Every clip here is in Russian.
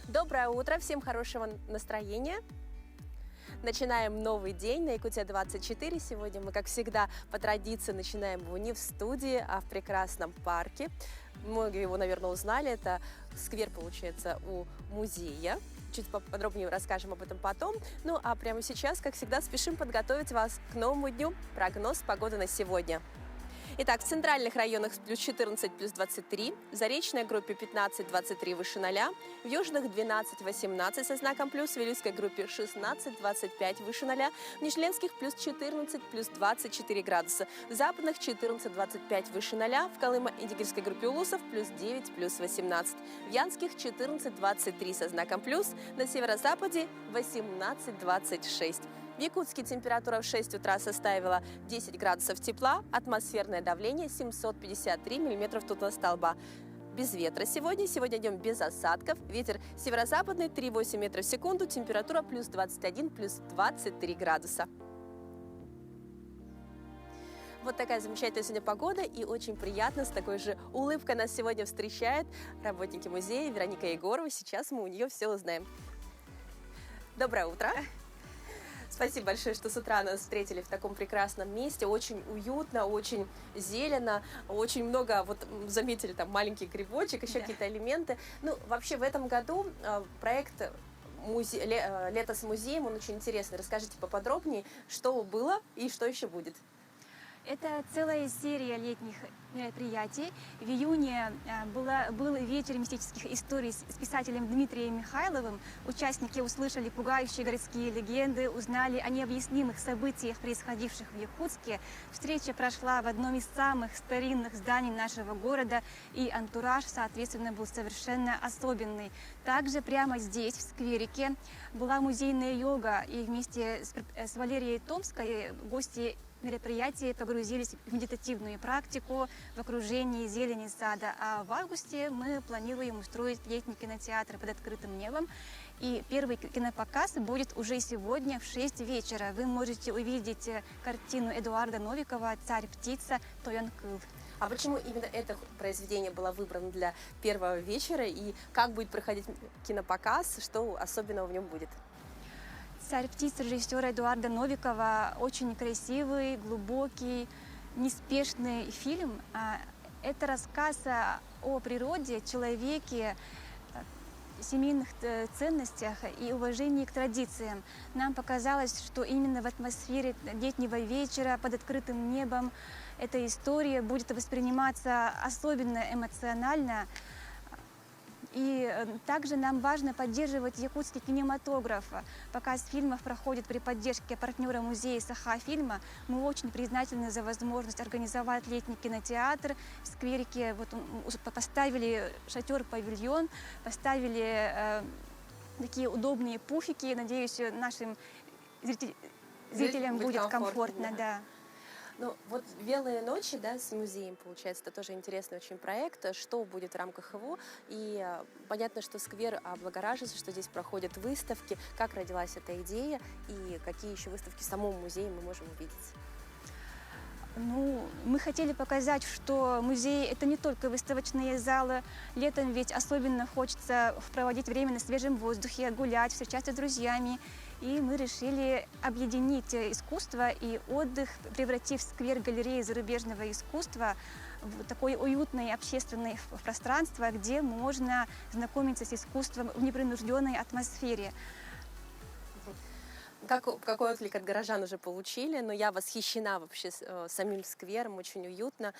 Доброе утро, всем хорошего настроения. Начинаем новый день на Якутия-24. Сегодня мы, как всегда, по традиции начинаем его не в студии, а в прекрасном парке. Многие его, наверное, узнали. Это сквер, получается, у музея. Чуть поподробнее расскажем об этом потом. Ну, а прямо сейчас, как всегда, спешим подготовить вас к новому дню. Прогноз погоды на сегодня. Итак, в центральных районах плюс 14, плюс 23, в Заречной группе 15-23 выше 0, в южных 12-18 со знаком плюс, в Вилюйской группе 16-25 выше 0, в Нижленских плюс 14, плюс 24 градуса, в западных 14-25 выше 0, в Колымо-Идигирской группе Улусов плюс 9, плюс 18, в Янских 14-23 со знаком плюс, на северо-западе 18-26. В Якутске температура в 6 утра составила 10 градусов тепла, атмосферное давление 753 миллиметров ртутного столба. Без ветра сегодня днем без осадков, ветер северо-западный 3,8 метров в секунду, температура плюс 21, плюс 23 градуса. Вот такая замечательная сегодня погода, и очень приятно, с такой же улыбкой нас сегодня встречает работники музея Вероника Егорова. Сейчас мы у нее все узнаем. Доброе утро! Спасибо большое, что с утра нас встретили в таком прекрасном месте. Очень уютно, очень зелено, очень много, вот заметили, там маленький грибочек, еще какие-то элементы. Ну, вообще в этом году проект «Лето с музеем», он очень интересный. Расскажите поподробнее, что было и что еще будет. Это целая серия летних мероприятий. В июне был вечер мистических историй с писателем Дмитрием Михайловым. Участники услышали пугающие городские легенды, узнали о необъяснимых событиях, происходивших в Якутске. Встреча прошла в одном из самых старинных зданий нашего города, и антураж, соответственно, был совершенно особенный. Также прямо здесь, в скверике, была музейная йога, и вместе с Валерией Томской гости мероприятия погрузились в медитативную практику в окружении зелени сада. А в августе мы планируем устроить летний кинотеатр под открытым небом. И первый кинопоказ будет уже сегодня в 6 вечера. Вы можете увидеть картину Эдуарда Новикова «Царь-птица Тоянкыл». А почему именно это произведение было выбрано для первого вечера? И как будет проходить кинопоказ? Что особенного в нем будет? «Царь-птица» режиссера Эдуарда Новикова очень красивый, глубокий, неспешный фильм. Это рассказ о природе, человеке, семейных ценностях и уважении к традициям. Нам показалось, что именно в атмосфере летнего вечера под открытым небом эта история будет восприниматься особенно эмоционально. И также нам важно поддерживать якутский кинематограф. Показ фильмов проходит при поддержке партнера музея «Саха-фильма». Мы очень признательны за возможность организовать летний кинотеатр в скверике. Вот поставили шатер-павильон, поставили такие удобные пуфики. Надеюсь, нашим зрителям будет комфортно. Да. Ну, вот «Белые ночи», да, с музеем, получается, это тоже интересный очень проект. Что будет в рамках его? И понятно, что сквер облагораживается, что здесь проходят выставки. Как родилась эта идея и какие еще выставки в самом музее мы можем увидеть? Ну, мы хотели показать, что музей – это не только выставочные залы. Летом ведь особенно хочется проводить время на свежем воздухе, гулять, встречаться с друзьями. И мы решили объединить искусство и отдых, превратив сквер-галереи зарубежного искусства в такое уютное общественное пространство, где можно знакомиться с искусством в непринужденной атмосфере. Какой отклик от горожан уже получили, но я восхищена вообще самим сквером, очень уютно.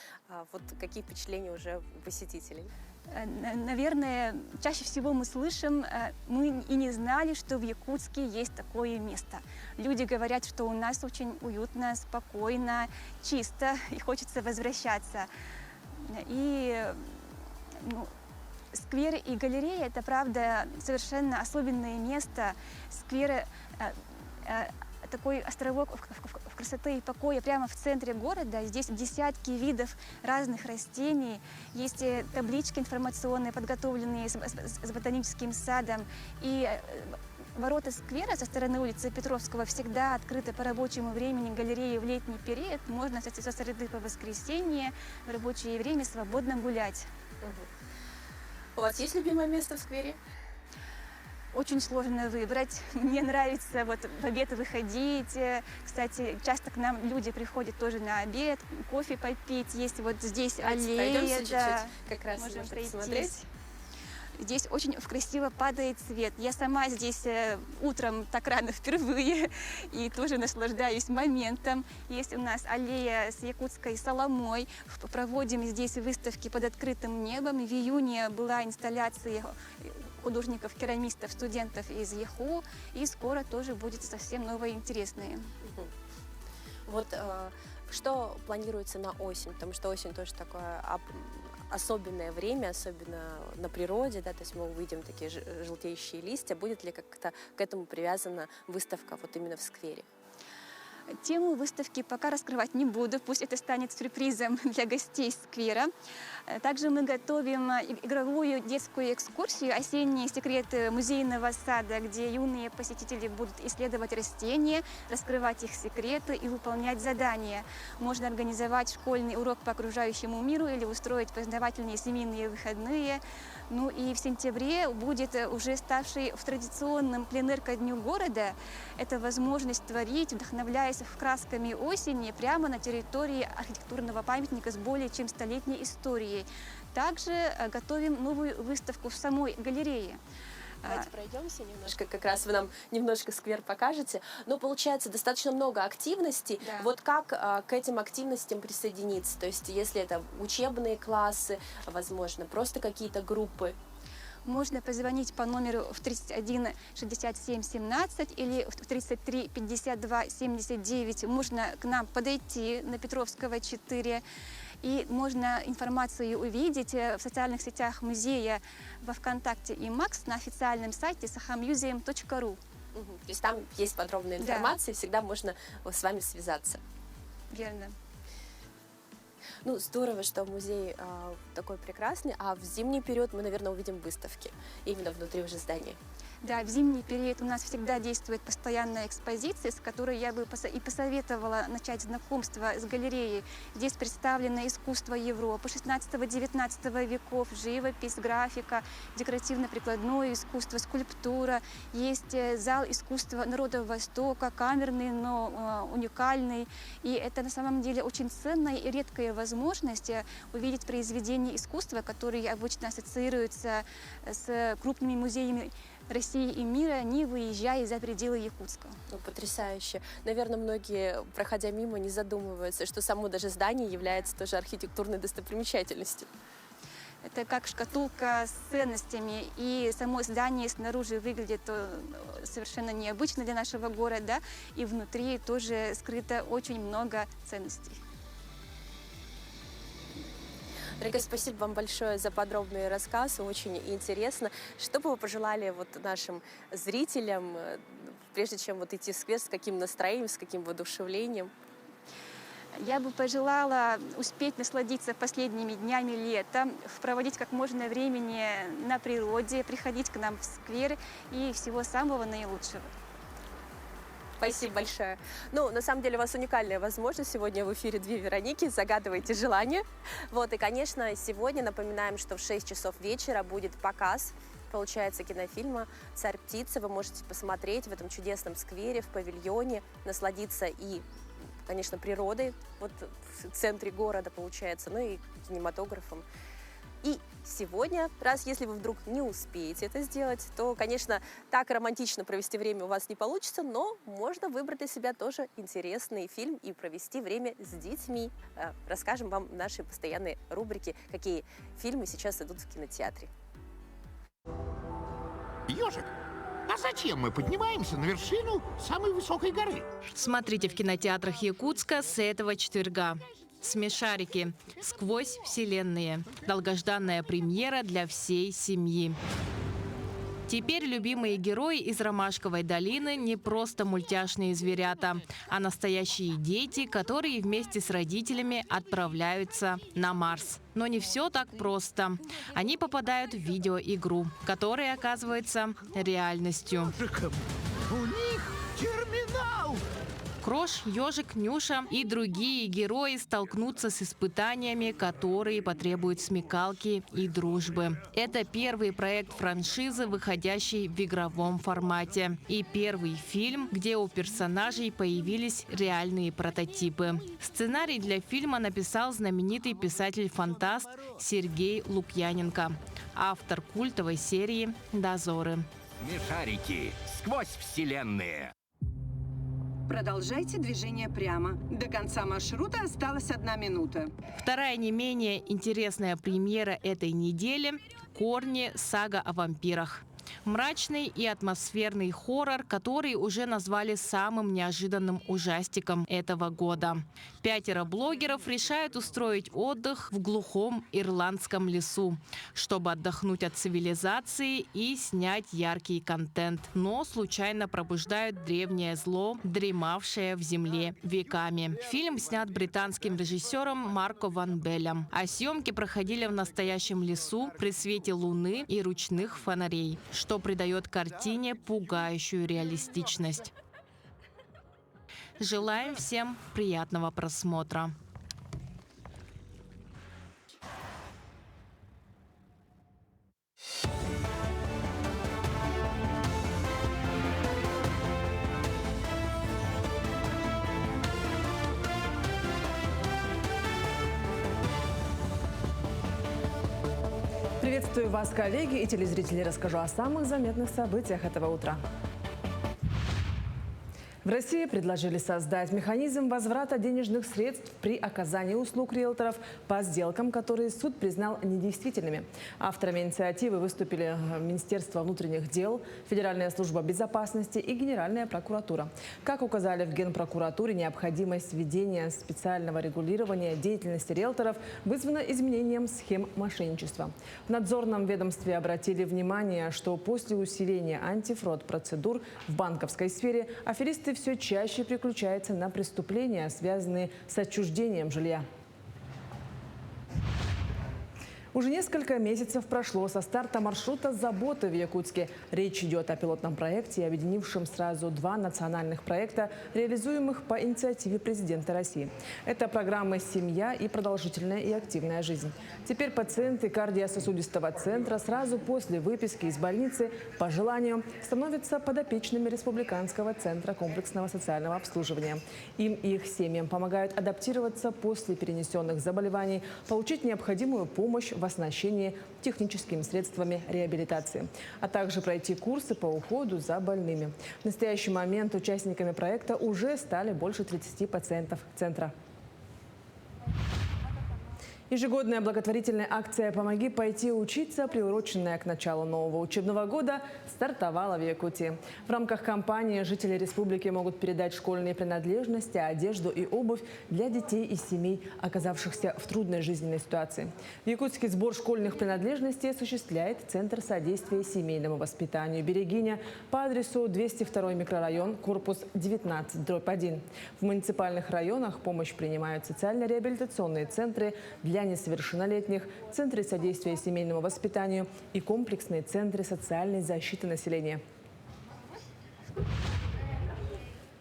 Вот какие впечатления уже у посетителей? Наверное, чаще всего мы слышим, мы и не знали, что в Якутске есть такое место. Люди говорят, что у нас очень уютно, спокойно, чисто, и хочется возвращаться. И сквер и галерея – это, правда, совершенно особенное место. Сквер такой островок в красоты и покое прямо в центре города. Здесь десятки видов разных растений. Есть таблички информационные, подготовленные с ботаническим садом. И ворота сквера со стороны улицы Петровского всегда открыты по рабочему времени галереи в летний период. Можно со среды по воскресенье в рабочее время свободно гулять. У вас есть любимое место в сквере? Очень сложно выбрать. Мне нравится вот в обед выходить. Кстати, часто к нам люди приходят тоже на обед, кофе попить. Есть вот здесь Давайте аллея. пройдемся чуть-чуть, как раз Можем можно пройтись. посмотреть. Здесь очень красиво падает свет. Я сама здесь утром так рано впервые и тоже наслаждаюсь моментом. Есть у нас аллея с якутской соломой. Проводим здесь выставки под открытым небом. В июне была инсталляция художников-керамистов, студентов из ЕХУ. И скоро тоже будет совсем новое и интересное. Вот что планируется на осень? Потому что осень тоже такое особенное время, особенно на природе, да, то есть мы увидим такие желтеющие листья. Будет ли как-то к этому привязана выставка вот именно в сквере? Тему выставки пока раскрывать не буду, пусть это станет сюрпризом для гостей сквера. Также мы готовим игровую детскую экскурсию «Осенние секреты музейного сада», где юные посетители будут исследовать растения, раскрывать их секреты и выполнять задания. Можно организовать школьный урок по окружающему миру или устроить познавательные семейные выходные. Ну и в сентябре будет уже ставший в традиционном пленэр ко дню города. Это возможность творить, вдохновляясь красками осени прямо на территории архитектурного памятника с более чем столетней историей. Также готовим новую выставку в самой галерее. Давайте пройдемся немножко, как раз вы нам немножко сквер покажете. Но получается достаточно много активностей. Да. Вот как к этим активностям присоединиться? То есть если это учебные классы, возможно, просто какие-то группы? Можно позвонить по номеру в 31 67 17 или в 33 52 79. Можно к нам подойти на Петровского 4. И можно информацию увидеть в социальных сетях музея во ВКонтакте и МАКС на официальном сайте sahamuseum.ru. То есть там есть подробная информация, и всегда можно с вами связаться. Верно. Ну, здорово, что музей такой прекрасный, а в зимний период мы, наверное, увидим выставки именно внутри уже здания. Да, в зимний период у нас всегда действует постоянная экспозиция, с которой я бы и посоветовала начать знакомство с галереей. Здесь представлено искусство Европы 16-19 веков, живопись, графика, декоративно-прикладное искусство, скульптура. Есть зал искусства народов Востока, камерный, но уникальный. И это на самом деле очень ценная и редкая возможность увидеть произведения искусства, которые обычно ассоциируются с крупными музеями России и мира, не выезжая за пределы Якутска. Ну, потрясающе. Наверное, многие, проходя мимо, не задумываются, что само даже здание является тоже архитектурной достопримечательностью. Это как шкатулка с ценностями, и само здание снаружи выглядит совершенно необычно для нашего города, и внутри тоже скрыто очень много ценностей. Дорогая, спасибо вам большое за подробный рассказ, очень интересно. Что бы вы пожелали вот нашим зрителям, прежде чем вот идти в сквер, с каким настроением, с каким воодушевлением? Я бы пожелала успеть насладиться последними днями лета, проводить как можно времени на природе, приходить к нам в сквер и всего самого наилучшего. Спасибо большое. Ну, на самом деле, у вас уникальная возможность. Сегодня в эфире две Вероники. Загадывайте желание. Вот, и, конечно, сегодня напоминаем, что в 6 часов вечера будет показ, получается, кинофильма «Царь-птица». Вы можете посмотреть в этом чудесном сквере, в павильоне, насладиться и, конечно, природой, вот в центре города, получается, ну и кинематографом. И сегодня, если вы вдруг не успеете это сделать, то, конечно, так романтично провести время у вас не получится, но можно выбрать для себя тоже интересный фильм и провести время с детьми. Расскажем вам в нашей постоянной рубрике, какие фильмы сейчас идут в кинотеатре. Ёжик, а зачем мы поднимаемся на вершину самой высокой горы? Смотрите в кинотеатрах Якутска с этого четверга. «Смешарики. Сквозь вселенные». Долгожданная премьера для всей семьи. Теперь любимые герои из Ромашковой долины не просто мультяшные зверята, а настоящие дети, которые вместе с родителями отправляются на Марс. Но не все так просто. Они попадают в видеоигру, которая оказывается реальностью. У них терминал! Крош, Ежик, Нюша и другие герои столкнутся с испытаниями, которые потребуют смекалки и дружбы. Это первый проект франшизы, выходящий в игровом формате. И первый фильм, где у персонажей появились реальные прототипы. Сценарий для фильма написал знаменитый писатель-фантаст Сергей Лукьяненко, автор культовой серии «Дозоры». Смешарики. Сквозь вселенные. Продолжайте движение прямо. До конца маршрута осталась 1 минута. Вторая не менее интересная премьера этой недели – «Корни. Сага о вампирах». Мрачный и атмосферный хоррор, который уже назвали самым неожиданным ужастиком этого года. 5 блогеров решают устроить отдых в глухом ирландском лесу, чтобы отдохнуть от цивилизации и снять яркий контент. Но случайно пробуждают древнее зло, дремавшее в земле веками. Фильм снят британским режиссером Марко Ван Беллем, а съемки проходили в настоящем лесу при свете луны и ручных фонарей, что придает картине пугающую реалистичность. Желаем всем приятного просмотра. Приветствую вас, коллеги и телезрители. Расскажу о самых заметных событиях этого утра. В России предложили создать механизм возврата денежных средств при оказании услуг риэлторов по сделкам, которые суд признал недействительными. Авторами инициативы выступили Министерство внутренних дел, Федеральная служба безопасности и Генеральная прокуратура. Как указали в Генпрокуратуре, необходимость введения специального регулирования деятельности риэлторов вызвана изменением схем мошенничества. В надзорном ведомстве обратили внимание, что после усиления антифрод-процедур в банковской сфере аферисты все чаще переключаются на преступления, связанные с отчуждением жилья. Уже несколько месяцев прошло со старта маршрута «Заботы» в Якутске. Речь идет о пилотном проекте, объединившем сразу 2 национальных проекта, реализуемых по инициативе президента России. Это программы «Семья» и «Продолжительная и активная жизнь». Теперь пациенты кардиососудистого центра сразу после выписки из больницы по желанию становятся подопечными Республиканского центра комплексного социального обслуживания. Им и их семьям помогают адаптироваться после перенесенных заболеваний, получить необходимую помощь в оснащении техническими средствами реабилитации, а также пройти курсы по уходу за больными. В настоящий момент участниками проекта уже стали больше 30 пациентов центра. Ежегодная благотворительная акция «Помоги пойти учиться», приуроченная к началу нового учебного года, стартовала в Якутии. В рамках кампании жители республики могут передать школьные принадлежности, одежду и обувь для детей и семей, оказавшихся в трудной жизненной ситуации. В Якутске сбор школьных принадлежностей осуществляет Центр содействия семейному воспитанию «Берегиня» по адресу 202 микрорайон, корпус 19/1. В муниципальных районах помощь принимают социально-реабилитационные центры для несовершеннолетних, центры содействия семейному воспитанию и комплексные центры социальной защиты населения.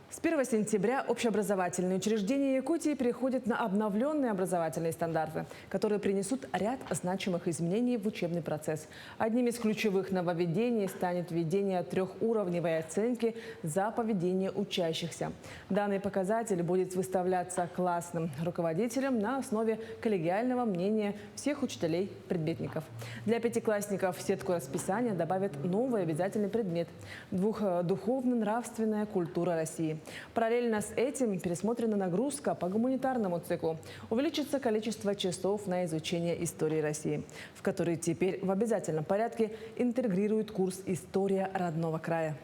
С 1 сентября общеобразовательные учреждения Якутии переходят на обновленные образовательные стандарты, которые принесут ряд значимых изменений в учебный процесс. Одним из ключевых нововведений станет введение 3-уровневой оценки за поведение учащихся. Данный показатель будет выставляться классным руководителем на основе коллегиального мнения всех учителей-предметников. Для 5-классников в сетку расписания добавят новый обязательный предмет – духовно-нравственная культура России. Параллельно с этим пересмотрена нагрузка по гуманитарному циклу. Увеличится количество часов на изучение истории России, в который теперь в обязательном порядке интегрируют курс «История родного края».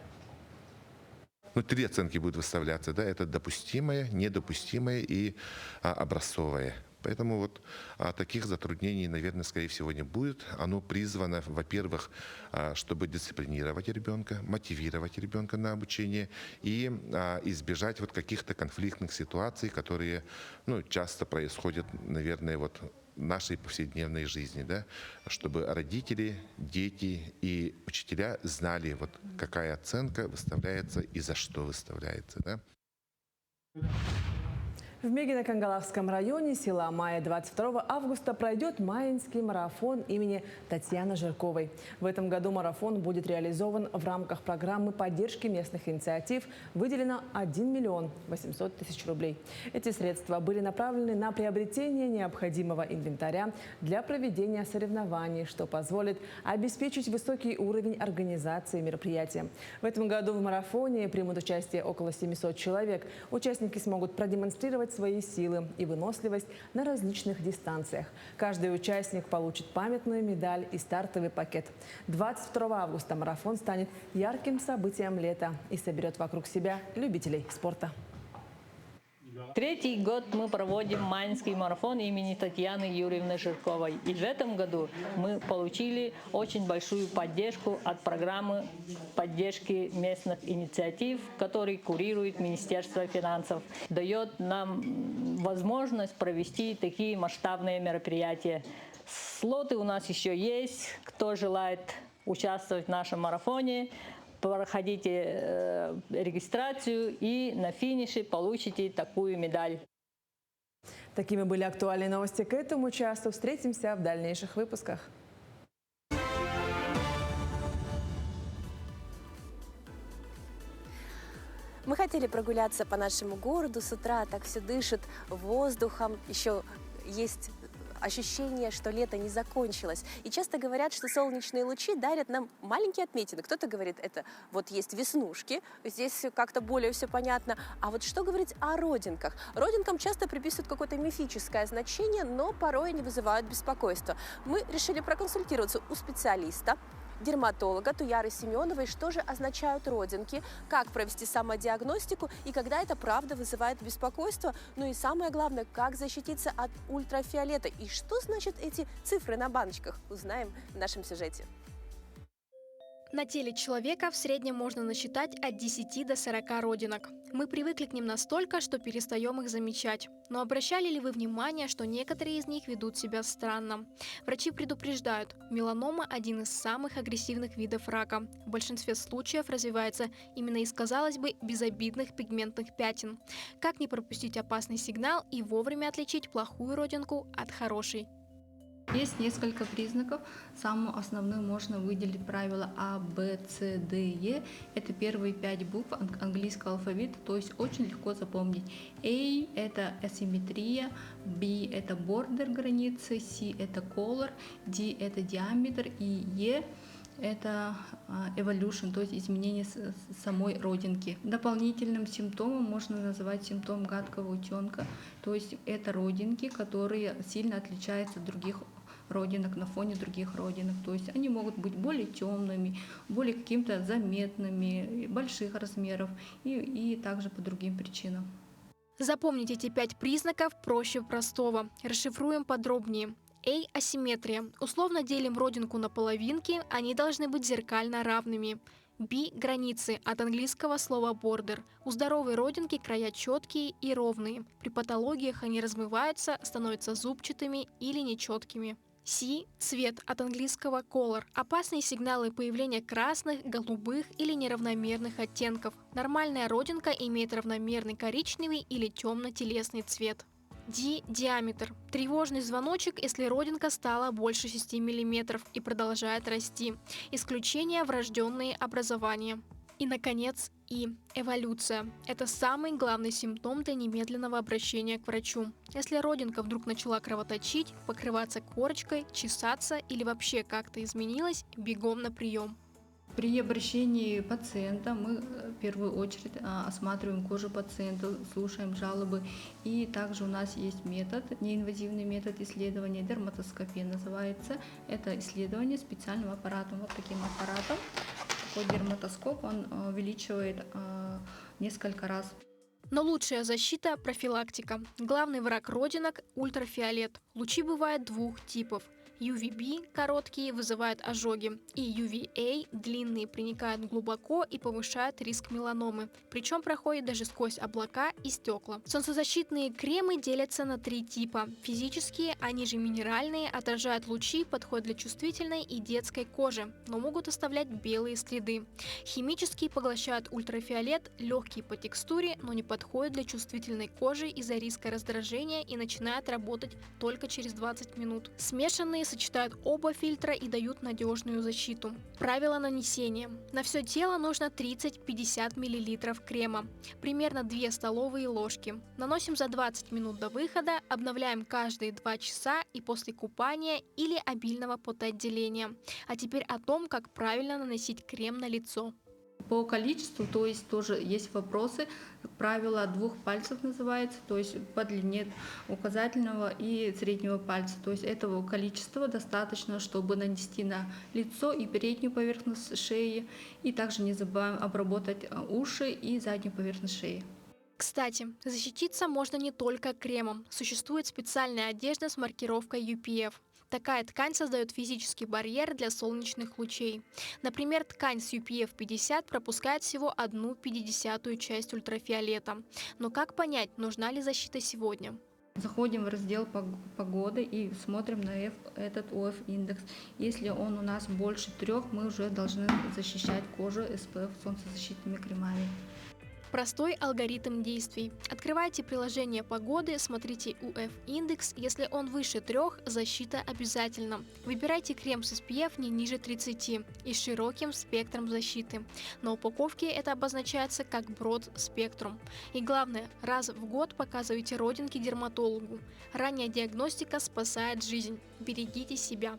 3 оценки будут выставляться. Да? Это допустимое, недопустимое и образцовое. Поэтому вот таких затруднений, наверное, скорее всего не будет. Оно призвано, во-первых, чтобы дисциплинировать ребенка, мотивировать ребенка на обучение и избежать вот каких-то конфликтных ситуаций, которые часто происходят, наверное, вот в нашей повседневной жизни, да? Чтобы родители, дети и учителя знали, вот какая оценка выставляется и за что выставляется. Да? В Мегино-Кангалавском районе села Майя 22 августа пройдет майинский марафон имени Татьяны Жирковой. В этом году марафон будет реализован в рамках программы поддержки местных инициатив. Выделено 1 миллион 800 тысяч рублей. Эти средства были направлены на приобретение необходимого инвентаря для проведения соревнований, что позволит обеспечить высокий уровень организации мероприятия. В этом году в марафоне примут участие около 700 человек. Участники смогут продемонстрировать свои силы и выносливость на различных дистанциях. Каждый участник получит памятную медаль и стартовый пакет. 22 августа марафон станет ярким событием лета и соберет вокруг себя любителей спорта. Третий год мы проводим майинский марафон имени Татьяны Юрьевны Жирковой. И в этом году мы получили очень большую поддержку от программы поддержки местных инициатив, который курирует Министерство финансов. Дает нам возможность провести такие масштабные мероприятия. Слоты у нас еще есть. Кто желает участвовать в нашем марафоне, проходите регистрацию и на финише получите такую медаль. Такими были актуальные новости к этому часу. Встретимся в дальнейших выпусках. Мы хотели прогуляться по нашему городу с утра, так все дышит воздухом, еще есть ощущение, что лето не закончилось. И часто говорят, что солнечные лучи дарят нам маленькие отметины. Кто-то говорит, это вот есть веснушки, здесь как-то более все понятно. А вот что говорить о родинках? Родинкам часто приписывают какое-то мифическое значение, но порой они вызывают беспокойство. Мы решили проконсультироваться у специалиста, дерматолога Туяры Семеновой, что же означают родинки, как провести самодиагностику и когда это правда вызывает беспокойство. Ну и самое главное, как защититься от ультрафиолета. И что значат эти цифры на баночках, узнаем в нашем сюжете. На теле человека в среднем можно насчитать от 10 до 40 родинок. Мы привыкли к ним настолько, что перестаем их замечать. Но обращали ли вы внимание, что некоторые из них ведут себя странно? Врачи предупреждают, меланома – один из самых агрессивных видов рака. В большинстве случаев развивается именно из, казалось бы, безобидных пигментных пятен. Как не пропустить опасный сигнал и вовремя отличить плохую родинку от хорошей? Есть несколько признаков. Самым основным можно выделить правила А, Б, С, Д, Е. Это первые 5 букв английского алфавита, то есть очень легко запомнить. A – это асимметрия, B – это border границы, C – это color, D – это диаметр и E – это evolution, то есть изменение самой родинки. Дополнительным симптомом можно назвать симптом гадкого утенка, то есть это родинки, которые сильно отличаются от других родинок на фоне других родинок. То есть они могут быть более темными, более каким-то заметными, больших размеров и также по другим причинам. Запомните эти 5 признаков проще простого. Расшифруем подробнее. A – асимметрия. Условно делим родинку на половинки, они должны быть зеркально равными. B – границы, от английского слова border. У здоровой родинки края четкие и ровные. При патологиях они размываются, становятся зубчатыми или нечеткими. C – цвет, от английского color. Опасные сигналы появления красных, голубых или неравномерных оттенков. Нормальная родинка имеет равномерный коричневый или темно-телесный цвет. D – диаметр. Тревожный звоночек, если родинка стала больше 6 мм и продолжает расти. Исключение – врожденные образования. И, наконец, И – эволюция. Это самый главный симптом для немедленного обращения к врачу. Если родинка вдруг начала кровоточить, покрываться корочкой, чесаться или вообще как-то изменилась, бегом на прием. При обращении пациента мы в первую очередь осматриваем кожу пациента, слушаем жалобы. И также у нас есть метод, неинвазивный метод исследования, дерматоскопия называется. Это исследование специальным аппаратом, вот таким аппаратом. Такой дерматоскоп, он увеличивает несколько раз. Но лучшая защита – профилактика. Главный враг родинок – ультрафиолет. Лучи бывают двух типов. UVB – короткие, вызывают ожоги, и UVA – длинные, проникают глубоко и повышают риск меланомы, причем проходят даже сквозь облака и стекла. Солнцезащитные кремы делятся на 3 типа. Физические, они же минеральные, отражают лучи, подходят для чувствительной и детской кожи, но могут оставлять белые следы. Химические поглощают ультрафиолет, легкие по текстуре, но не подходят для чувствительной кожи из-за риска раздражения и начинают работать только через 20 минут. Смешанные сочетают оба фильтра и дают надежную защиту. Правила нанесения. На все тело нужно 30-50 мл крема, примерно 2 столовые ложки. Наносим за 20 минут до выхода, обновляем каждые 2 часа и после купания или обильного потоотделения. А теперь о том, как правильно наносить крем на лицо. По количеству, то есть тоже есть вопросы. Правило 2 пальцев называется, то есть по длине указательного и среднего пальца. То есть этого количества достаточно, чтобы нанести на лицо и переднюю поверхность шеи. И также не забываем обработать уши и заднюю поверхность шеи. Кстати, защититься можно не только кремом. Существует специальная одежда с маркировкой UPF. Такая ткань создает физический барьер для солнечных лучей. Например, ткань с UPF 50 пропускает всего 1/50 часть ультрафиолета. Но как понять, нужна ли защита сегодня? Заходим в раздел погоды и смотрим на этот УФ-индекс. Если он у нас больше 3, мы уже должны защищать кожу SPF солнцезащитными кремами. Простой алгоритм действий. Открывайте приложение погоды, смотрите УФ-индекс. Если он выше 3, защита обязательно. Выбирайте крем с SPF не ниже 30 и с широким спектром защиты. На упаковке это обозначается как Broad Spectrum. И главное, раз в год показывайте родинки дерматологу. Ранняя диагностика спасает жизнь. Берегите себя.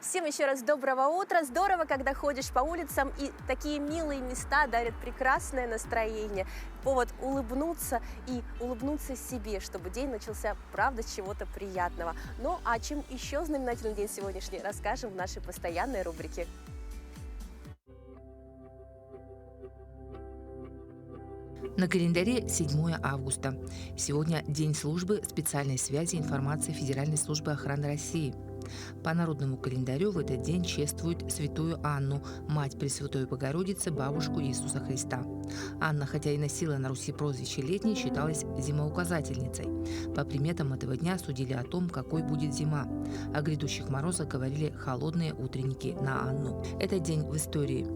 Всем еще раз доброго утра. Здорово, когда ходишь по улицам и такие милые места дарят прекрасное настроение. Повод улыбнуться и улыбнуться себе, чтобы день начался, правда, с чего-то приятного. Ну, а чем еще знаменательный день сегодняшний, расскажем в нашей постоянной рубрике. На календаре 7 августа. Сегодня День службы специальной связи и информации Федеральной службы охраны России. По народному календарю в этот день чествуют святую Анну, мать Пресвятой Богородицы, бабушку Иисуса Христа. Анна, хотя и носила на Руси прозвище Летней, считалась зимоуказательницей. По приметам этого дня судили о том, какой будет зима. О грядущих морозах говорили холодные утренники на Анну. Этот день в истории.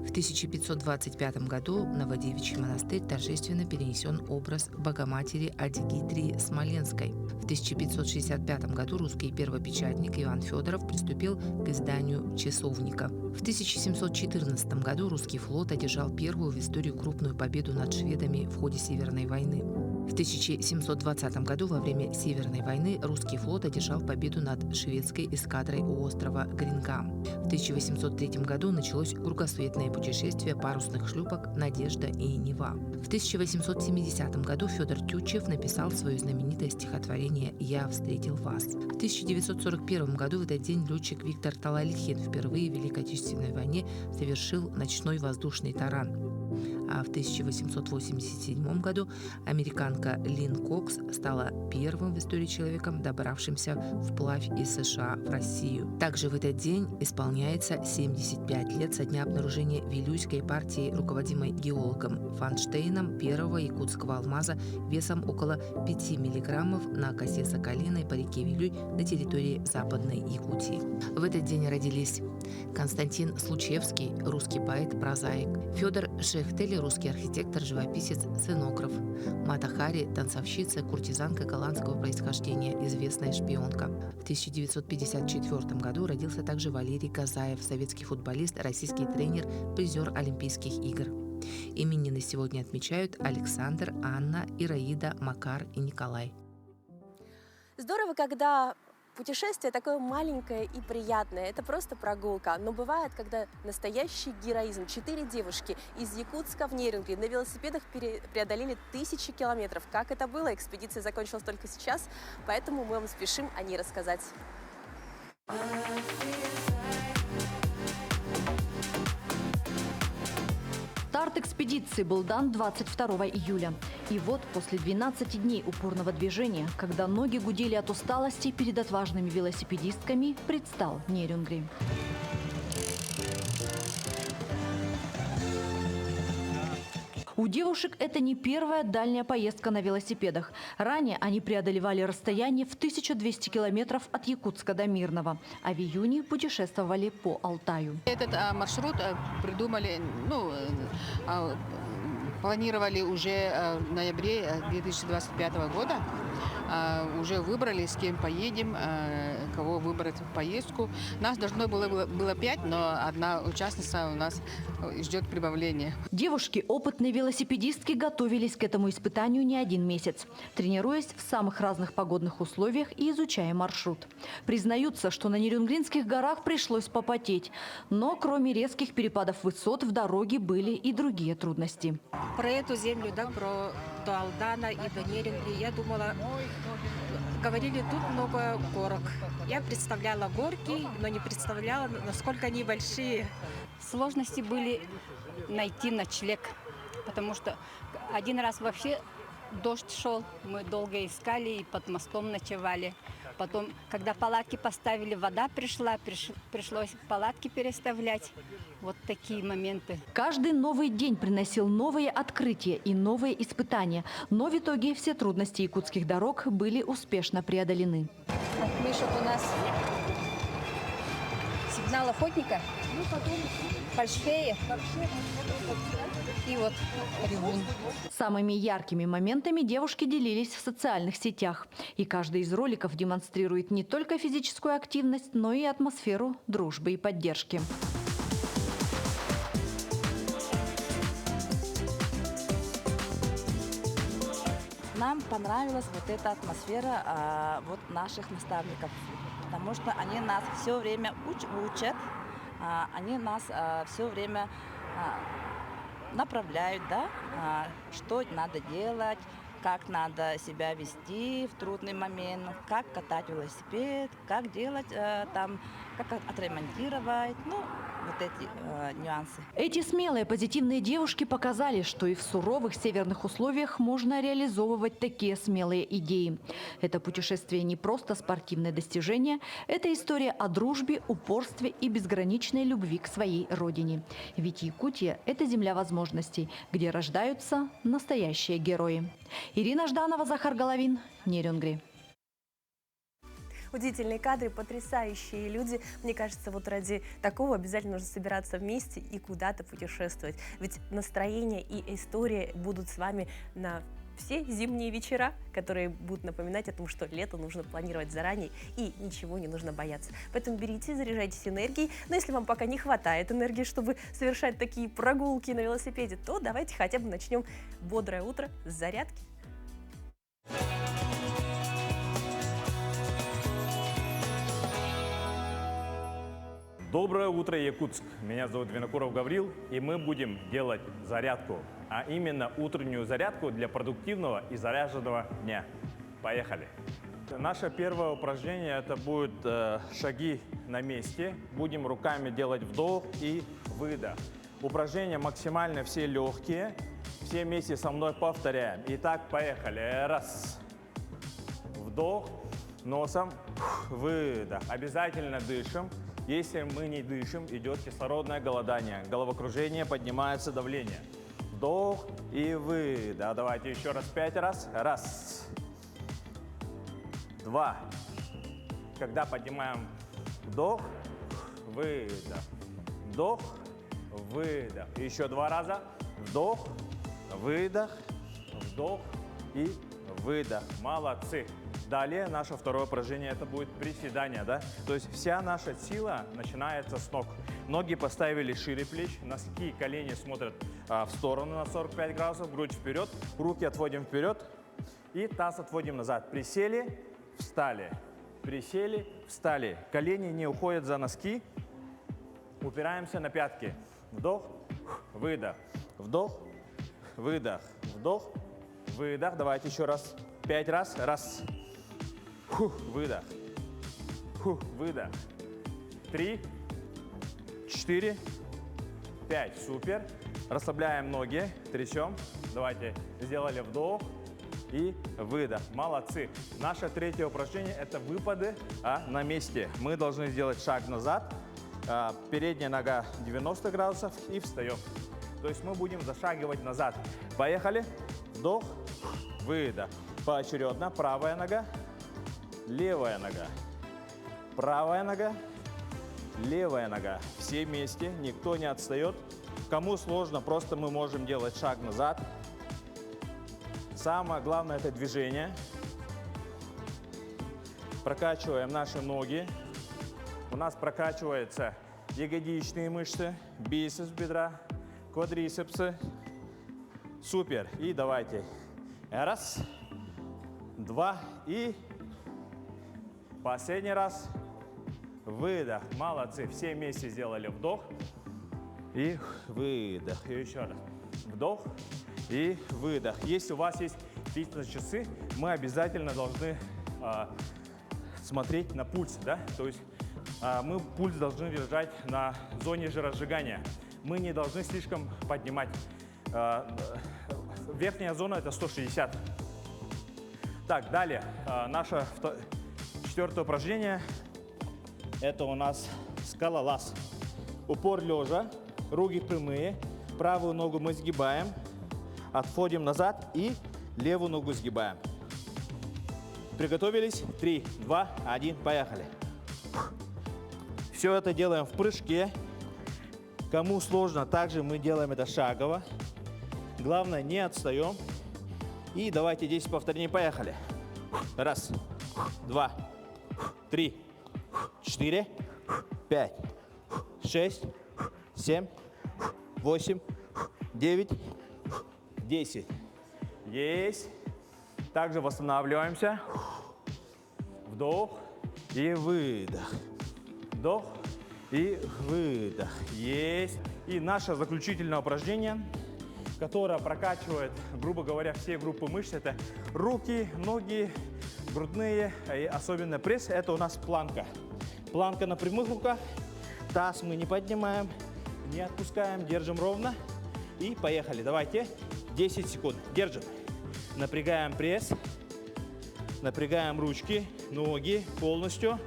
В 1525 году в Новодевичий монастырь торжественно перенесен образ Богоматери Адигитрии Смоленской. В 1565 году русский первопечатник Иван Федоров приступил к изданию «Часовника». В 1714 году русский флот одержал первую в истории крупную победу над шведами в ходе Северной войны. В 1720 году во время Северной войны русский флот одержал победу над шведской эскадрой у острова Грингам. В 1803 году началось кругосветное путешествие парусных шлюпок «Надежда» и «Нева». В 1870 году Федор Тютчев написал свое знаменитое стихотворение «Я встретил вас». В 1941 году в этот день летчик Виктор Талалихин впервые в Великой Отечественной войне совершил ночной воздушный таран. А в 1887 году американка Лин Кокс стала первым в истории человеком, добравшимся вплавь из США в Россию. Также в этот день исполняется 75 лет со дня обнаружения Вилюйской партии, руководимой геологом Фанштейном, первого якутского алмаза весом около 5 миллиграммов на косе Соколиной по реке Вилюй на территории Западной Якутии. В этот день родились Константин Случевский, русский поэт, прозаик; Федор Шехтель, русский архитектор, живописец, сценограф; Мата Хари, танцовщица, куртизанка голландского происхождения, известная шпионка. В 1954 году родился также Валерий Газаев, советский футболист, российский тренер, призер Олимпийских игр. Именины сегодня отмечают Александр, Анна, Ираида, Макар и Николай. Здорово, когда путешествие такое маленькое и приятное. Это просто прогулка. Но бывает, когда настоящий героизм. 4 девушки из Якутска в Нерюнгри на велосипедах преодолели 1000 километров. Как это было? Экспедиция закончилась только сейчас, поэтому мы вам спешим о ней рассказать. Старт экспедиции был дан 22 июля. И вот после 12 дней упорного движения, когда ноги гудели от усталости, перед отважными велосипедистками предстал Нерюнгри. У девушек это не первая дальняя поездка на велосипедах. Ранее они преодолевали расстояние в 1200 километров от Якутска до Мирного, а в июне путешествовали по Алтаю. Этот маршрут придумали, планировали уже в ноябре 2025 года. Уже выбрали, с кем поедем, кого выбрать в поездку. Нас должно было 5, но одна участница у нас ждет прибавления. Девушки, опытные велосипедистки, готовились к этому испытанию не один месяц, тренируясь в самых разных погодных условиях и изучая маршрут. Признаются, что на Нерюнгринских горах пришлось попотеть, но кроме резких перепадов высот в дороге были и другие трудности. Про эту землю, до Алдана и до Нерюнгри, я думала, говорили, тут много горок. Я представляла горки, но не представляла, насколько они большие. Сложности были найти ночлег, потому что один раз вообще дождь шел, мы долго искали и под мостом ночевали. Потом, когда палатки поставили, вода пришла, пришлось палатки переставлять. Вот такие моменты. Каждый новый день приносил новые открытия и новые испытания. Но в итоге все трудности якутских дорог были успешно преодолены. Миша, у нас сигнал охотника, потом фальшфея и вот ревун. Самыми яркими моментами девушки делились в социальных сетях. И каждый из роликов демонстрирует не только физическую активность, но и атмосферу дружбы и поддержки. Нам понравилась вот эта атмосфера наших наставников, потому что они нас все время учат, они нас все время направляют, что надо делать, как надо себя вести в трудный момент, как катать велосипед, как делать как отремонтировать, вот эти нюансы. Эти смелые позитивные девушки показали, что и в суровых северных условиях можно реализовывать такие смелые идеи. Это путешествие не просто спортивное достижение, это история о дружбе, упорстве и безграничной любви к своей родине. Ведь Якутия – это земля возможностей, где рождаются настоящие герои. Ирина Жданова, Захар Головин, Нерюнгри. Удивительные кадры, потрясающие люди. Мне кажется, вот ради такого обязательно нужно собираться вместе и куда-то путешествовать. Ведь настроение и история будут с вами на все зимние вечера, которые будут напоминать о том, что лето нужно планировать заранее и ничего не нужно бояться. Поэтому берите, заряжайтесь энергией. Но если вам пока не хватает энергии, чтобы совершать такие прогулки на велосипеде, то давайте хотя бы начнем бодрое утро с зарядки. Доброе утро, Якутск! Меня зовут Винокуров Гаврил, и мы будем делать зарядку, а именно утреннюю зарядку для продуктивного и заряженного дня. Поехали! Наше первое упражнение это будет шаги на месте. Будем руками делать вдох и выдох. Упражнения максимально все легкие. Все вместе со мной повторяем. Итак, поехали. Раз. Вдох. Носом. Выдох. Обязательно дышим. Если мы не дышим, идет кислородное голодание. Головокружение, поднимается давление. Вдох и выдох. Давайте еще раз 5 раз. Раз. 2. Когда поднимаем вдох, выдох. Вдох, выдох. Еще 2 раза. Вдох, выдох, вдох и выдох. Молодцы. Далее наше второе упражнение это будет приседание, да? То есть вся наша сила начинается с ног. Ноги поставили шире плеч, носки, колени смотрят в сторону на 45 градусов, грудь вперед, руки отводим вперед и таз отводим назад. Присели, встали, присели, встали. Колени не уходят за носки, упираемся на пятки. Вдох, выдох, вдох, выдох, вдох, выдох. Давайте еще раз, 5 раз. Раз. Выдох. Выдох. 3, 4, 5. Супер. Расслабляем ноги, трясем. Давайте, сделали вдох и выдох. Молодцы. Наше третье упражнение – это выпады на месте. Мы должны сделать шаг назад, передняя нога 90 градусов и встаем. То есть мы будем зашагивать назад. Поехали. Вдох, выдох. Поочередно. Правая нога, левая нога. Правая нога, левая нога. Все вместе, никто не отстает. Кому сложно, просто мы можем делать шаг назад. Самое главное – это движение. Прокачиваем наши ноги. У нас прокачиваются ягодичные мышцы, бицепс бедра, квадрицепсы. Супер. И давайте. Раз, два и последний раз. Выдох. Молодцы. Все вместе сделали вдох и выдох. И еще раз. Вдох и выдох. Если у вас есть фитнес-часы, мы обязательно должны смотреть на пульс. Да? То есть мы пульс должны держать на зоне жиросжигания. Мы не должны слишком поднимать. Верхняя зона – это 160. Так, далее. Наше четвертое упражнение – это у нас скалолаз. Упор лежа, руки прямые, правую ногу мы сгибаем, отходим назад и левую ногу сгибаем. Приготовились? 3, 2, 1, поехали. Все это делаем в прыжке. Кому сложно, также мы делаем это шагово. Главное, не отстаем. И давайте 10 повторений, поехали. Раз, два, три, 4, 5, 6, 7, 8, 9, 10. Есть. Также восстанавливаемся. Вдох и выдох. Вдох и выдох. Есть. И наше заключительное упражнение, которое прокачивает, грубо говоря, все группы мышц. Это руки, ноги, грудные и особенно пресс. Это у нас планка. Планка на прямых руках. Таз мы не поднимаем, не отпускаем, держим ровно. И поехали. Давайте 10 секунд. Держим. Напрягаем пресс. Напрягаем ручки, ноги полностью.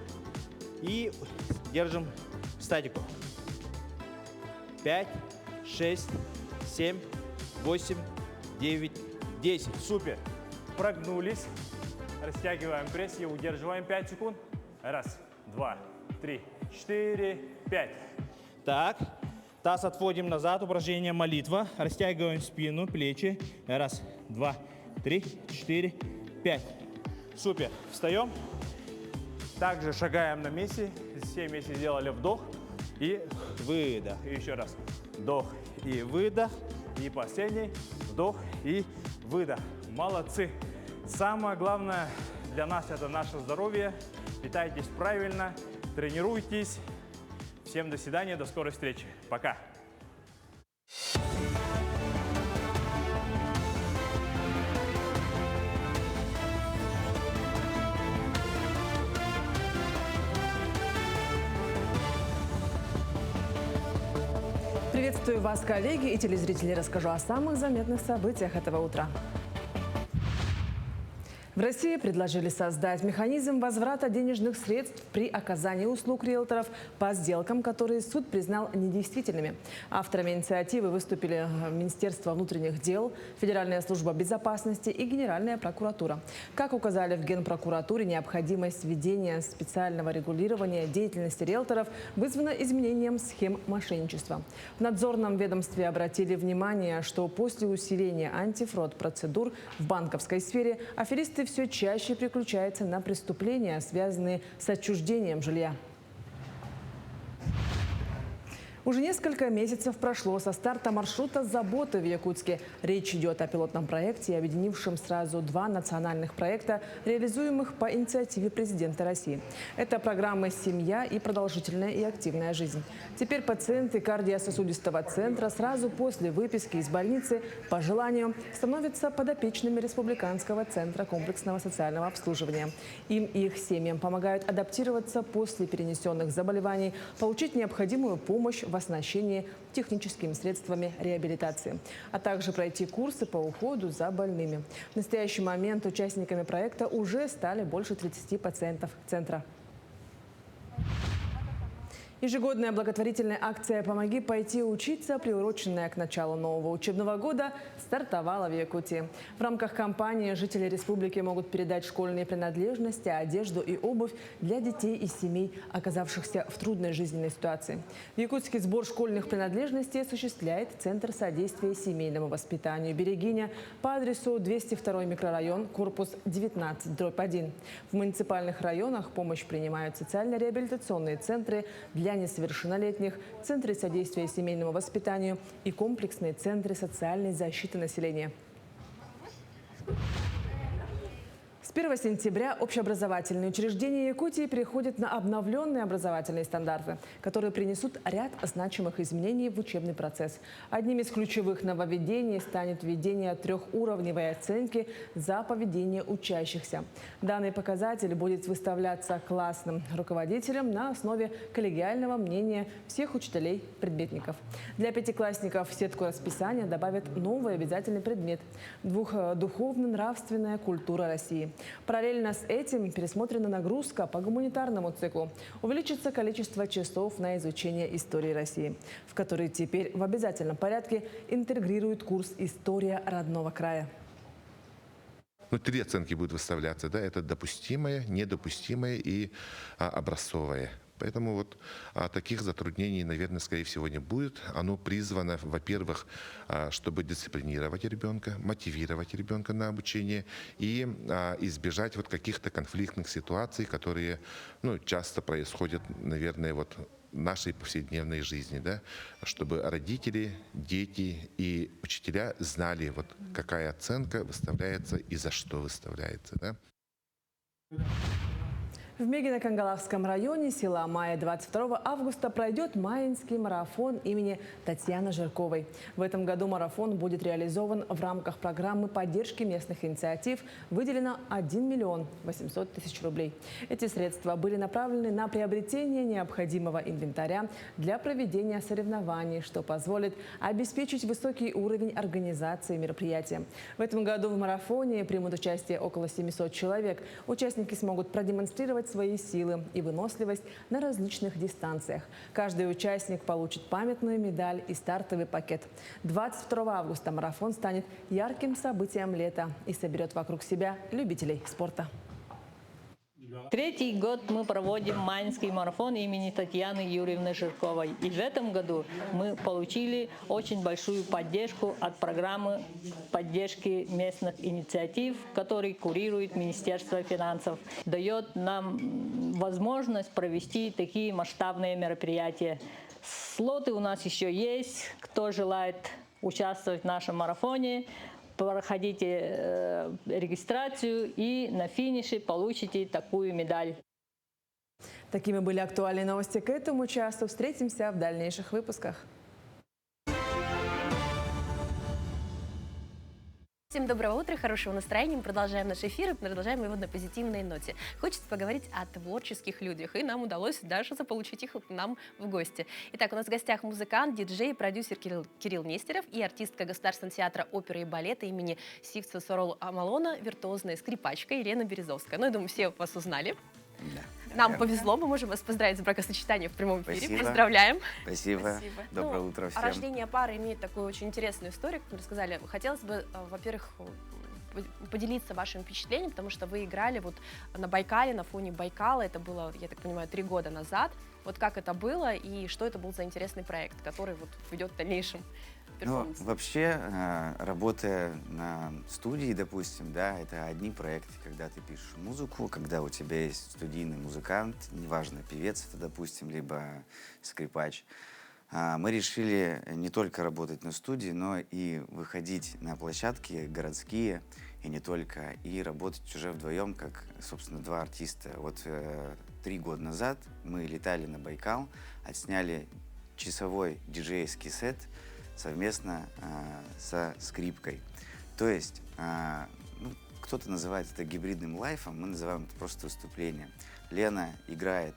И держим статику. 5, 6, 7, 8, 9, 10. Супер. Прогнулись. Растягиваем пресс и удерживаем 5 секунд. Раз, два, 3, 4, 5. Так. Таз отводим назад. Упражнение молитва. Растягиваем спину, плечи. Раз, два, 3, 4, 5. Супер. Встаем. Также шагаем на месте. Все вместе сделали вдох и выдох. И еще раз. Вдох и выдох. И последний. Вдох и выдох. Молодцы. Самое главное для нас – это наше здоровье. Питайтесь правильно, тренируйтесь. Всем до свидания, до скорой встречи. Пока. Приветствую вас, коллеги и телезрители. Расскажу о самых заметных событиях этого утра. В России предложили создать механизм возврата денежных средств при оказании услуг риэлторов по сделкам, которые суд признал недействительными. Авторами инициативы выступили Министерство внутренних дел, Федеральная служба безопасности и Генеральная прокуратура. Как указали в Генпрокуратуре, необходимость введения специального регулирования деятельности риэлторов вызвана изменением схем мошенничества. В надзорном ведомстве обратили внимание, что после усиления антифрод-процедур в банковской сфере аферисты все чаще переключаются на преступления, связанные с отчуждением жилья. Уже несколько месяцев прошло со старта маршрута «Заботы» в Якутске. Речь идет о пилотном проекте, объединившем сразу два национальных проекта, реализуемых по инициативе президента России. Это программы «Семья» и «Продолжительная и активная жизнь». Теперь пациенты кардиососудистого центра сразу после выписки из больницы по желанию становятся подопечными Республиканского центра комплексного социального обслуживания. Им и их семьям помогают адаптироваться после перенесенных заболеваний, получить необходимую помощь в оснащении техническими средствами реабилитации, а также пройти курсы по уходу за больными. В настоящий момент участниками проекта уже стали больше 30 пациентов центра. Ежегодная благотворительная акция «Помоги пойти учиться», приуроченная к началу нового учебного года, стартовала в Якутии. В рамках кампании жители республики могут передать школьные принадлежности, одежду и обувь для детей из семей, оказавшихся в трудной жизненной ситуации. В Якутске сбор школьных принадлежностей осуществляет Центр содействия семейному воспитанию «Берегиня» по адресу 202 микрорайон, корпус 19/1. В муниципальных районах помощь принимают социально-реабилитационные центры для несовершеннолетних, центры содействия семейному воспитанию и комплексные центры социальной защиты населения. С 1 сентября общеобразовательные учреждения Якутии переходят на обновленные образовательные стандарты, которые принесут ряд значимых изменений в учебный процесс. Одним из ключевых нововведений станет введение трехуровневой оценки за поведение учащихся. Данный показатель будет выставляться классным руководителем на основе коллегиального мнения всех учителей-предметников. Для пятиклассников в сетку расписания добавят новый обязательный предмет – духовно-нравственная культура России. Параллельно с этим пересмотрена нагрузка по гуманитарному циклу. Увеличится количество часов на изучение истории России, в который теперь в обязательном порядке интегрируют курс «История родного края». 3 оценки будут выставляться. Да? Это допустимое, недопустимое и образцовое. Поэтому вот таких затруднений, наверное, скорее всего, не будет. Оно призвано, во-первых, чтобы дисциплинировать ребенка, мотивировать ребенка на обучение и избежать вот каких-то конфликтных ситуаций, которые часто происходят, наверное, вот в нашей повседневной жизни, да? Чтобы родители, дети и учителя знали, вот какая оценка выставляется и за что выставляется. Да? В Мегино-Кангалахском районе села Майя 22 августа пройдет майинский марафон имени Татьяны Жирковой. В этом году марафон будет реализован в рамках программы поддержки местных инициатив. Выделено 1 миллион 800 тысяч рублей. Эти средства были направлены на приобретение необходимого инвентаря для проведения соревнований, что позволит обеспечить высокий уровень организации мероприятия. В этом году в марафоне примут участие около 700 человек. Участники смогут продемонстрировать свои силы и выносливость на различных дистанциях. Каждый участник получит памятную медаль и стартовый пакет. 22 августа марафон станет ярким событием лета и соберет вокруг себя любителей спорта. 3-й год мы проводим майинский марафон имени Татьяны Юрьевны Жирковой. И в этом году мы получили очень большую поддержку от программы поддержки местных инициатив, который курирует Министерство финансов. Дает нам возможность провести такие масштабные мероприятия. Слоты у нас еще есть. Кто желает участвовать в нашем марафоне, проходите регистрацию и на финише получите такую медаль. Такими были актуальные новости к этому часу. Встретимся в дальнейших выпусках. Всем доброго утра, хорошего настроения. Мы продолжаем наш эфир и продолжаем его на позитивной ноте. Хочется поговорить о творческих людях, и нам удалось даже заполучить их к нам в гости. Итак, у нас в гостях музыкант, диджей и продюсер Кирилл Нестеров и артистка Государственного театра оперы и балета имени Сивца Сорол Амалона, виртуозная скрипачка Елена Березовская. Ну, я думаю, все вас узнали. Да. Нам повезло, мы можем вас поздравить с бракосочетанием в прямом эфире. Спасибо. Поздравляем. Спасибо. Доброе утро всем. Рождение пары имеет такую очень интересную историю, как мы рассказали. Хотелось бы, во-первых, поделиться вашим впечатлением, потому что вы играли вот на Байкале, на фоне Байкала. Это было, я так понимаю, 3 года назад. Вот как это было и что это был за интересный проект, который вот ведет в дальнейшем? Ну, вообще, работая на студии, допустим, да, это одни проекты, когда ты пишешь музыку, когда у тебя есть студийный музыкант, неважно, певец это, допустим, либо скрипач. Мы решили не только работать на студии, но и выходить на площадки городские, и не только, и работать уже вдвоем, как, собственно, 2 артиста. Вот 3 года назад мы летали на Байкал, отсняли часовой диджейский сет совместно со скрипкой. То есть, кто-то называет это гибридным лайфом, мы называем это просто выступление. Лена играет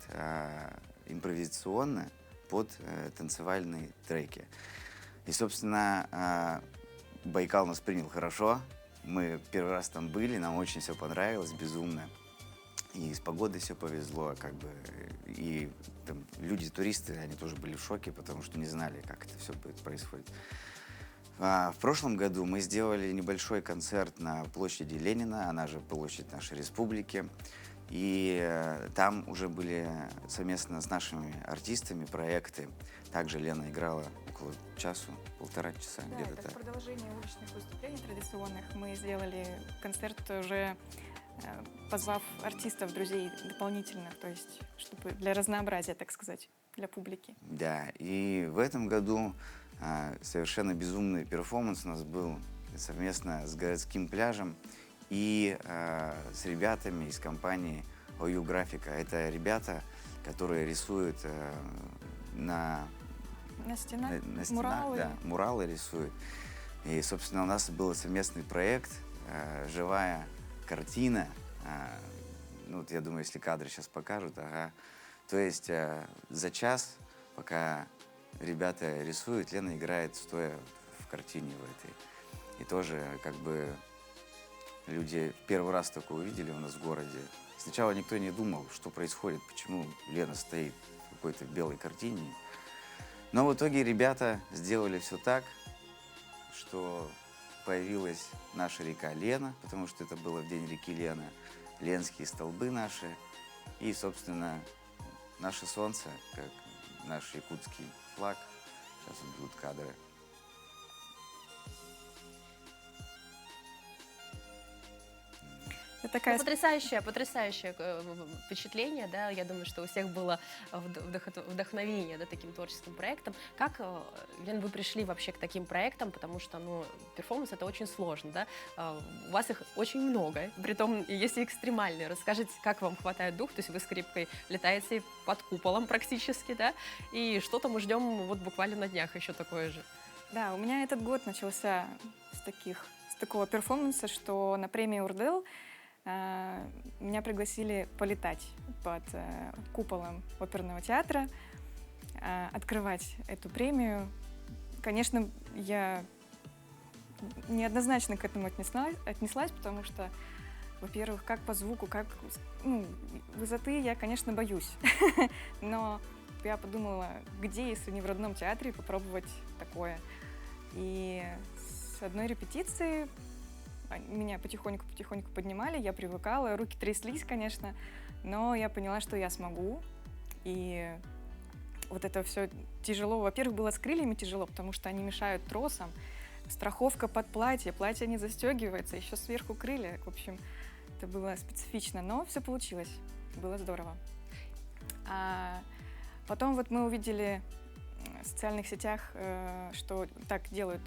импровизационно, под танцевальные треки. И, собственно, Байкал нас принял хорошо. Мы первый раз там были, нам очень все понравилось, безумно. И с погодой все повезло, как бы. И там, люди, туристы, они тоже были в шоке, потому что не знали, как это все будет происходить. В прошлом году мы сделали небольшой концерт на площади Ленина, она же площадь нашей республики. И там уже были совместно с нашими артистами проекты. Также Лена играла около полтора часа, да, где-то это так. в продолжении уличных выступлений традиционных мы сделали концерт уже позвав артистов, друзей дополнительных, то есть чтобы для разнообразия, так сказать, для публики. Да, и в этом году совершенно безумный перформанс у нас был совместно с городским пляжем и с ребятами из компании OU Графика. Это ребята, которые рисуют на стенах, муралы. Да, муралы рисуют. И, собственно, у нас был совместный проект «Живая картина». Ну, вот я думаю, если кадры сейчас покажут, ага. То есть за час, пока ребята рисуют, Лена играет, стоя в картине в этой. И тоже, как бы, люди первый раз такое увидели у нас в городе. Сначала никто не думал, что происходит, почему Лена стоит в какой-то белой картине. Но в итоге ребята сделали все так, что появилась наша река Лена, потому что это было в день реки Лена, ленские столбы наши и, собственно, наше солнце, как наш якутский флаг. Сейчас вот будут кадры. Это такая... Потрясающее впечатление, да, я думаю, что у всех было вдохновение, да, таким творческим проектом. Как, Лен, вы пришли вообще к таким проектам, потому что, ну, перформанс — это очень сложно, да, у вас их очень много, притом есть и экстремальные. Расскажите, как вам хватает дух, то есть вы скрипкой летаете под куполом практически, да, и что-то мы ждем вот буквально на днях еще такое же. Да, у меня этот год начался с такого перформанса, что на премии Урдел меня пригласили полетать под куполом оперного театра, открывать эту премию. Конечно, я неоднозначно к этому отнеслась, потому что, во-первых, как по звуку, как, ну, высоты я, конечно, боюсь. Но я подумала, где, если не в родном театре, попробовать такое. И с одной репетиции меня потихоньку поднимали, я привыкала, руки тряслись, конечно, но я поняла, что я смогу. И вот это все тяжело. Во-первых, было с крыльями тяжело, потому что они мешают тросам. Страховка под платье не застегивается, еще сверху крылья. В общем, это было специфично, но все получилось. Было здорово. А потом вот мы увидели в социальных сетях, что так делают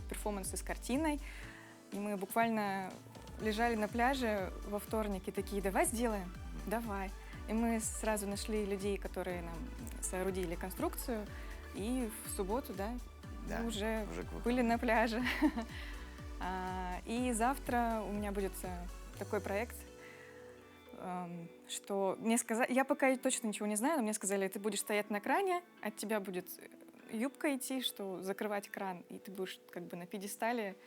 перформансы с картиной. И мы буквально лежали на пляже во вторник и такие: давай сделаем, давай. И мы сразу нашли людей, которые нам соорудили конструкцию. И в субботу, да, мы уже были на пляже. И завтра у меня будет такой проект, что мне сказали, я пока точно ничего не знаю, но мне сказали: ты будешь стоять на кране, от тебя будет юбка идти, что закрывать кран, и ты будешь как бы на пьедестале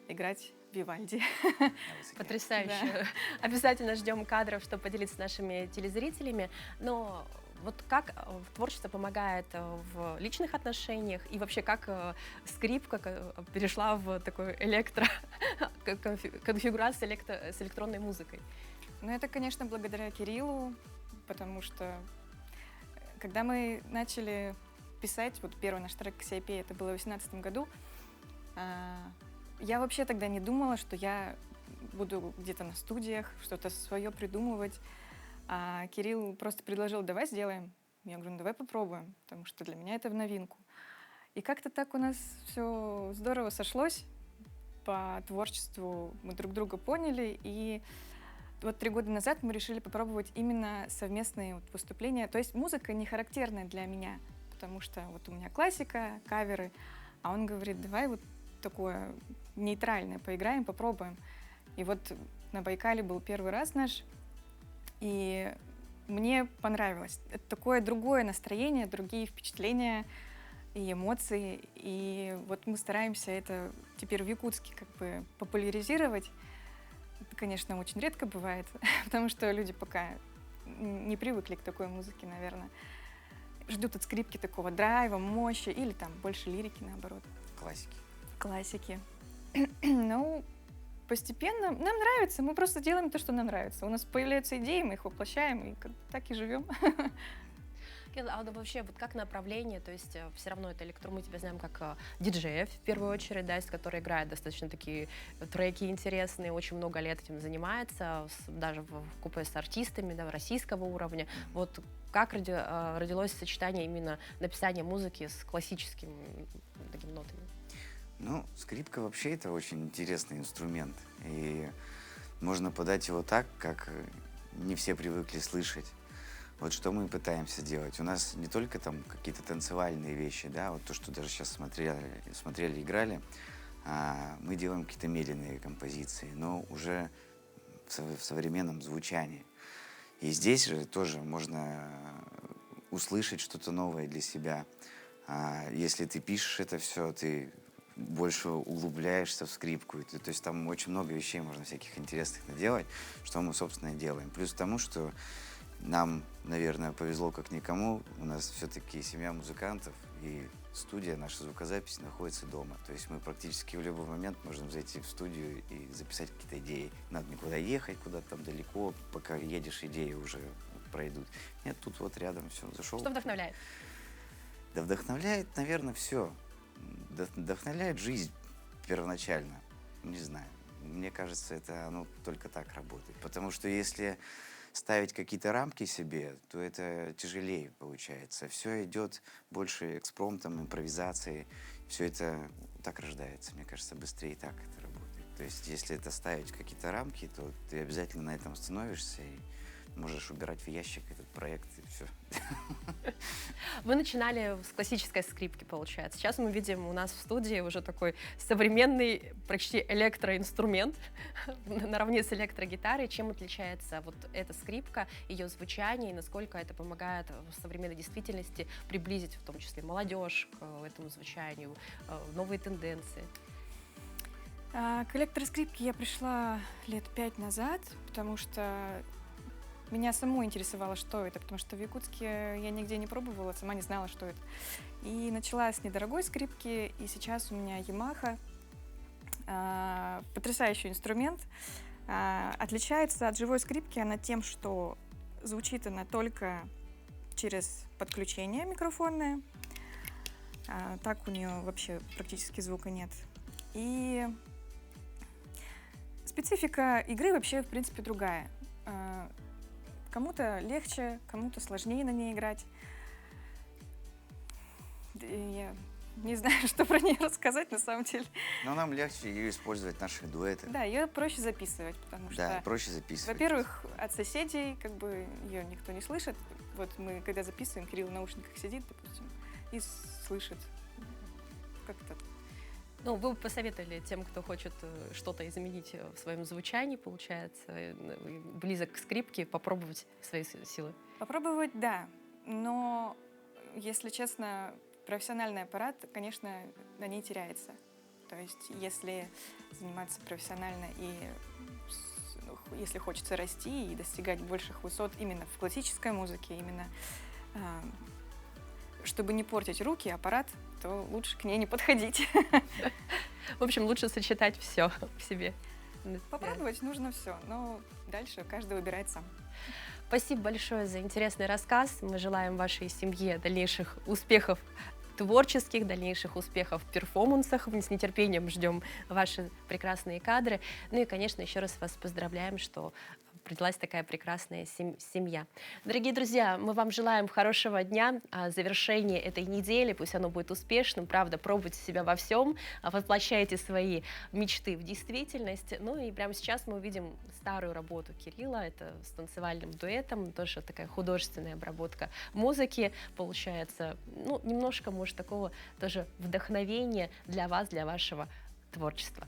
играть Вивальди. Потрясающе. Да. Обязательно ждем кадров, чтобы поделиться с нашими телезрителями. Но вот как творчество помогает в личных отношениях и вообще как скрипка перешла в такую конфигурацию с электронной музыкой? Ну, это, конечно, благодаря Кириллу, потому что когда мы начали писать, вот первый наш трек «CIP», это было в 2018 году, я вообще тогда не думала, что я буду где-то на студиях что-то свое придумывать. А Кирилл просто предложил: давай сделаем. Я говорю: ну давай попробуем, потому что для меня это в новинку. И как-то так у нас все здорово сошлось по творчеству, мы друг друга поняли. И вот 3 года назад мы решили попробовать именно совместные вот выступления. То есть музыка не характерная для меня, потому что вот у меня классика, каверы, а он говорит: давай вот такое нейтральное поиграем, попробуем. И вот на Байкале был первый раз наш, и мне понравилось. Это такое другое настроение, другие впечатления и эмоции. И вот мы стараемся это теперь в Якутске как бы популяризировать. Это, конечно, очень редко бывает, потому что люди пока не привыкли к такой музыке, наверное. Ждут от скрипки такого драйва, мощи или там больше лирики, наоборот. Классики. Классики. Ну, постепенно нам нравится, мы просто делаем то, что нам нравится. У нас появляются идеи, мы их воплощаем, и так и живем. А вообще, вот как направление, то есть все равно это мы тебя знаем как диджеев, в первую очередь, да, который играет достаточно такие треки интересные, очень много лет этим занимается, даже в купе с артистами, да, российского уровня. Вот как родилось сочетание именно написания музыки с классическими такими нотами? Ну, скрипка вообще это очень интересный инструмент, и можно подать его так, как не все привыкли слышать. Вот что мы пытаемся делать. У нас не только там какие-то танцевальные вещи, да, вот то, что даже сейчас смотрели, играли, мы делаем какие-то медленные композиции, но уже в современном звучании. И здесь же тоже можно услышать что-то новое для себя. Если ты пишешь это все, ты больше углубляешься в скрипку. То есть там очень много вещей можно всяких интересных наделать, что мы, собственно, и делаем. Плюс к тому, что нам, наверное, повезло как никому. У нас все-таки семья музыкантов, и студия, наша звукозапись находится дома. То есть мы практически в любой момент можем зайти в студию и записать какие-то идеи. Надо никуда ехать, куда-то там далеко, пока едешь, идеи уже пройдут. Нет, тут вот рядом все, зашел. Что вдохновляет? Да вдохновляет, наверное, все. Вдохновляет жизнь первоначально. Не знаю. Мне кажется, это оно только так работает. Потому что если ставить какие-то рамки себе, то это тяжелее получается. Все идет больше экспромтом, импровизацией. Все это так рождается. Мне кажется, быстрее так это работает. То есть, если это ставить какие-то рамки, то ты обязательно на этом становишься и можешь убирать в ящик этот проект, и все. Вы начинали с классической скрипки, получается. Сейчас мы видим у нас в студии уже такой современный, почти электроинструмент наравне с электрогитарой. Чем отличается вот эта скрипка, ее звучание, и насколько это помогает в современной действительности приблизить, в том числе, молодежь к этому звучанию, новые тенденции? К электроскрипке я пришла лет 5 назад, потому что меня саму интересовало, что это, потому что в Якутске я нигде не пробовала, сама не знала, что это. И начала с недорогой скрипки, и сейчас у меня Yamaha, потрясающий инструмент. Отличается от живой скрипки она тем, что звучит она только через подключение микрофонное, так у нее вообще практически звука нет. И специфика игры вообще, в принципе, другая. Кому-то легче, кому-то сложнее на ней играть. Я не знаю, что про нее рассказать на самом деле. Но нам легче ее использовать в наших дуэтах. Да, ее проще записывать, потому что... Да, проще записывать. Во-первых, от соседей как бы ее никто не слышит. Вот мы, когда записываем, Кирилл в наушниках сидит, допустим, и слышит как-то. Ну, вы бы посоветовали тем, кто хочет что-то изменить в своем звучании, получается, близок к скрипке, попробовать свои силы? Попробовать, да. Но, если честно, профессиональный аппарат, конечно, на ней теряется. То есть, если заниматься профессионально и если хочется расти и достигать больших высот именно в классической музыке, именно чтобы не портить руки, аппарат, то лучше к ней не подходить. В общем, лучше сочетать все в себе. Попробовать нужно все, но дальше каждый выбирает сам. Спасибо большое за интересный рассказ. Мы желаем вашей семье дальнейших успехов творческих, дальнейших успехов в перформансах. Мы с нетерпением ждем ваши прекрасные кадры. Ну и, конечно, еще раз вас поздравляем, что родилась такая прекрасная семья. Дорогие друзья, мы вам желаем хорошего дня, завершения этой недели, пусть оно будет успешным, правда, пробуйте себя во всем, воплощайте свои мечты в действительность. Ну и прямо сейчас мы увидим старую работу Кирилла, это с танцевальным дуэтом, тоже такая художественная обработка музыки, получается, ну, немножко, может, такого тоже вдохновения для вас, для вашего творчества.